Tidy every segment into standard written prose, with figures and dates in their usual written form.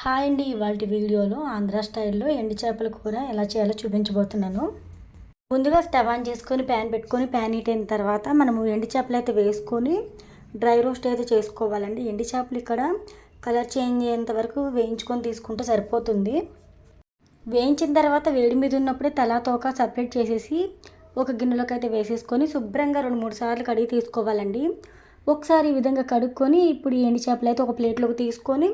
Hi అండి, ఇవాళ వీడియోలో ఆంధ్ర స్టైల్లో ఎండు చేపల కూర ఎలా చేయాలో చూపించబోతున్నాను. ముందుగా స్టవ్ ఆన్ చేసుకొని ప్యాన్ పెట్టుకొని ప్యాన్ హీట్ అయిన తర్వాత మనము ఎండు చేపలు అయితే వేసుకొని డ్రై రోస్ట్ అయితే చేసుకోవాలండి. ఎండు చేపలు ఇక్కడ కలర్ చేంజ్ అయ్యేంత వరకు వేయించుకొని తీసుకుంటే సరిపోతుంది. వేయించిన తర్వాత వేడి మీద ఉన్నప్పుడే తలా తోక సపరేట్ చేసేసి ఒక గిన్నెలోకి అయితే వేసేసుకొని శుభ్రంగా 2-3 సార్లు కడిగి తీసుకోవాలండి. ఒకసారి ఈ విధంగా కడుక్కొని ఇప్పుడు ఈ ఎండు చేపలు అయితే ఒక ప్లేట్లోకి తీసుకొని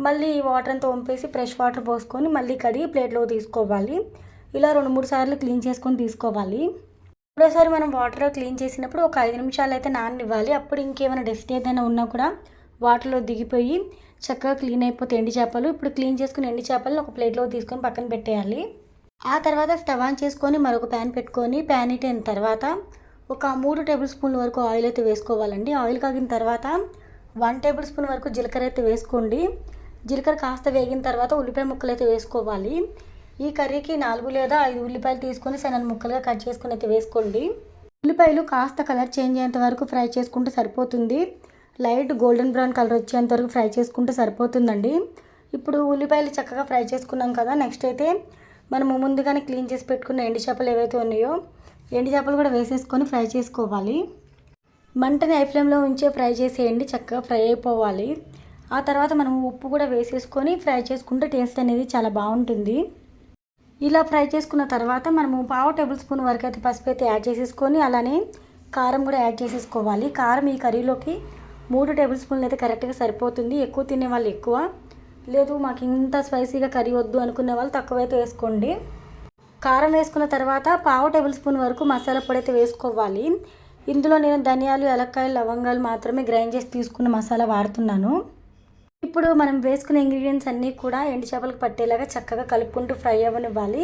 మళ్ళీ వాటర్ అంతా వంపేసి ఫ్రెష్ వాటర్ పోసుకొని మళ్ళీ కడిగి ప్లేట్లోకి తీసుకోవాలి. ఇలా 2-3 సార్లు క్లీన్ చేసుకొని తీసుకోవాలి. ఒకసారి మనం వాటర్లో క్లీన్ చేసినప్పుడు ఒక 5 నిమిషాలు అయితే నాననివ్వాలి. అప్పుడు ఇంకేమైనా డస్ట్ ఏదైనా ఉన్నా కూడా వాటర్లో దిగిపోయి చక్కగా క్లీన్ అయిపోతే ఎండు చేపలు. ఇప్పుడు క్లీన్ చేసుకుని ఎండు చేపలను ఒక ప్లేట్లోకి తీసుకొని పక్కన పెట్టేయాలి. ఆ తర్వాత స్టవ్ ఆన్ చేసుకొని మరొక ప్యాన్ పెట్టుకొని ప్యాన్ హీట్ అయిన తర్వాత ఒక 3 టేబుల్ స్పూన్ల వరకు ఆయిల్ అయితే వేసుకోవాలండి. ఆయిల్ కాగిన తర్వాత 1 టేబుల్ స్పూన్ వరకు జీలకర్ర అయితే వేసుకోండి. జీలకర్ర కాస్త వేగిన తర్వాత ఉల్లిపాయ ముక్కలు అయితే వేసుకోవాలి. ఈ కర్రీకి 4 లేదా 5 ఉల్లిపాయలు తీసుకొని సన్న ముక్కలుగా కట్ చేసుకుని అయితే వేసుకోండి. ఉల్లిపాయలు కాస్త కలర్ చేంజ్ అయ్యేంత వరకు ఫ్రై చేసుకుంటే సరిపోతుంది. లైట్ గోల్డెన్ బ్రౌన్ కలర్ వచ్చేంత వరకు ఫ్రై చేసుకుంటే సరిపోతుందండి. ఇప్పుడు ఉల్లిపాయలు చక్కగా ఫ్రై చేసుకున్నాం కదా. నెక్స్ట్ అయితే మనము ముందుగానే క్లీన్ చేసి పెట్టుకున్న ఎండు చేపలు ఏవైతే ఉన్నాయో ఎండు చేపలు కూడా వేసేసుకొని ఫ్రై చేసుకోవాలి. మంటని హై ఫ్లేమ్లో ఉంచే ఫ్రై చేసేయండి. చక్కగా ఫ్రై అయిపోవాలి. ఆ తర్వాత మనం ఉప్పు కూడా వేసేసుకొని ఫ్రై చేసుకుంటే టేస్ట్ అనేది చాలా బాగుంటుంది. ఇలా ఫ్రై చేసుకున్న తర్వాత మనము 1/2 టేబుల్ స్పూన్ వరకు అయితే పసుపు అయితే యాడ్ చేసేసుకొని అలానే కారం కూడా యాడ్ చేసేసుకోవాలి. కారం ఈ కర్రీలోకి 3 టేబుల్ స్పూన్లు అయితే కరెక్ట్గా సరిపోతుంది. ఎక్కువ తినే వాళ్ళు ఎక్కువ, లేదు మాకు ఇంత స్పైసీగా కర్రీ వద్దు అనుకునే వాళ్ళు తక్కువైతే వేసుకోండి. కారం వేసుకున్న తర్వాత 1/2 టేబుల్ స్పూన్ వరకు మసాలా పొడి అయితే వేసుకోవాలి. ఇందులో నేను ధనియాలు, యాలక్కాయలు, లవంగాలు మాత్రమే గ్రైండ్ చేసి తీసుకున్న మసాలా వాడుతున్నాను. ఇప్పుడు మనం వేసుకునే ఇంగ్రీడియంట్స్ అన్నీ కూడా ఎండు చేపలకు పట్టేలాగా చక్కగా కలుపుకుంటూ ఫ్రై అవ్వనివ్వాలి.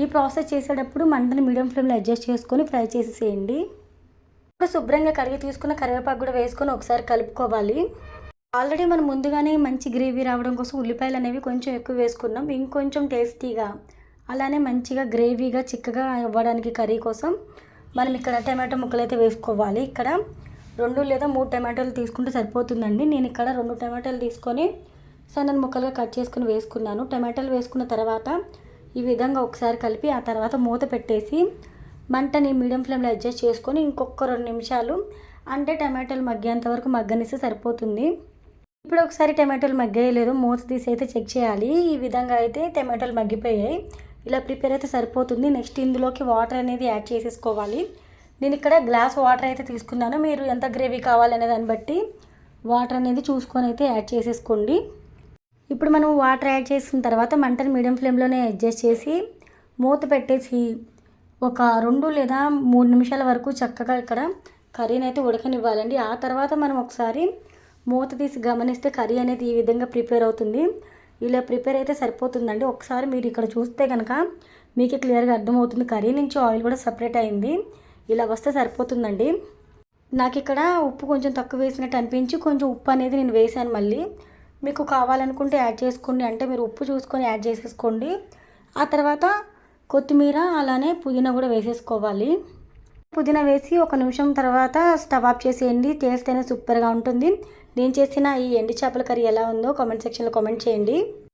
ఈ ప్రాసెస్ చేసేటప్పుడు మంటని మీడియం ఫ్లేమ్లో అడ్జస్ట్ చేసుకొని ఫ్రై చేసేసేయండి. ఇప్పుడు శుభ్రంగా కడిగి తీసుకున్న కరివేపాకు కూడా వేసుకొని ఒకసారి కలుపుకోవాలి. ఆల్రెడీ మనం ముందుగానే మంచి గ్రేవీ రావడం కోసం ఉల్లిపాయలు అనేవి కొంచెం ఎక్కువ వేసుకున్నాం. ఇంకొంచెం టేస్టీగా అలానే మంచిగా గ్రేవీగా చిక్కగా అవ్వడానికి కర్రీ కోసం మనం ఇక్కడ టమాటో ముక్కలు అయితే వేసుకోవాలి. ఇక్కడ 2 లేదా 3 టమాటాలు తీసుకుంటే సరిపోతుందండి. నేను ఇక్కడ 2 టమాటాలు తీసుకొని సన్న ముక్కలుగా కట్ చేసుకుని వేసుకున్నాను. టమాటాలు వేసుకున్న తర్వాత ఈ విధంగా ఒకసారి కలిపి ఆ తర్వాత మూత పెట్టేసి మంటని మీడియం ఫ్లేమ్లో అడ్జస్ట్ చేసుకొని ఇంకొక 2 నిమిషాలు అంటే టమాటాలు మగ్గేంత వరకు మగ్గనిస్తే సరిపోతుంది. ఇప్పుడు ఒకసారి టమాటాలు మగ్గేయలేదు మూత తీసి అయితే చెక్ చేయాలి. ఈ విధంగా అయితే టమాటాలు మగ్గిపోయాయి. ఇలా ప్రిపేర్ అయితే సరిపోతుంది. నెక్స్ట్ ఇందులోకి వాటర్ అనేది యాడ్ చేసేసుకోవాలి. నేను ఇక్కడ గ్లాస్ వాటర్ అయితే తీసుకున్నాను. మీరు ఎంత గ్రేవీ కావాలనే దాన్ని బట్టి వాటర్ అనేది చూసుకొని అయితే యాడ్ చేసేసుకోండి. ఇప్పుడు మనం వాటర్ యాడ్ చేసిన తర్వాత మంటని మీడియం ఫ్లేమ్లోనే అడ్జస్ట్ చేసి మూత పెట్టేసి ఒక 2 లేదా 3 నిమిషాల వరకు చక్కగా ఇక్కడ కర్రీని అయితే ఉడకనివ్వాలండి. ఆ తర్వాత మనం ఒకసారి మూత తీసి గమనిస్తే కర్రీ అనేది ఈ విధంగా ప్రిపేర్ అవుతుంది. ఇలా ప్రిపేర్ అయితే సరిపోతుందండి. ఒకసారి మీరు ఇక్కడ చూస్తే కనుక మీకు క్లియర్గా అర్థమవుతుంది. కర్రీ నుంచి ఆయిల్ కూడా సపరేట్ అయింది. ఇలా వస్తే సరిపోతుందండి. నాకు ఇక్కడ ఉప్పు కొంచెం తక్కువ వేసినట్టు అనిపించి కొంచెం ఉప్పు అనేది నేను వేసాను. మళ్ళీ మీకు కావాలనుకుంటే యాడ్ చేసుకోండి, అంటే మీరు ఉప్పు చూసుకొని యాడ్ చేసేసుకోండి. ఆ తర్వాత కొత్తిమీర అలానే పుదీనా కూడా వేసేసుకోవాలి. పుదీనా వేసి 1 నిమిషం తర్వాత స్టవ్ ఆఫ్ చేసేయండి. టేస్ట్ అనేది సూపర్గా ఉంటుంది. నేను చేసిన ఈ ఎండు చేపల కర్రీ ఎలా ఉందో కామెంట్ సెక్షన్లో కామెంట్ చేయండి.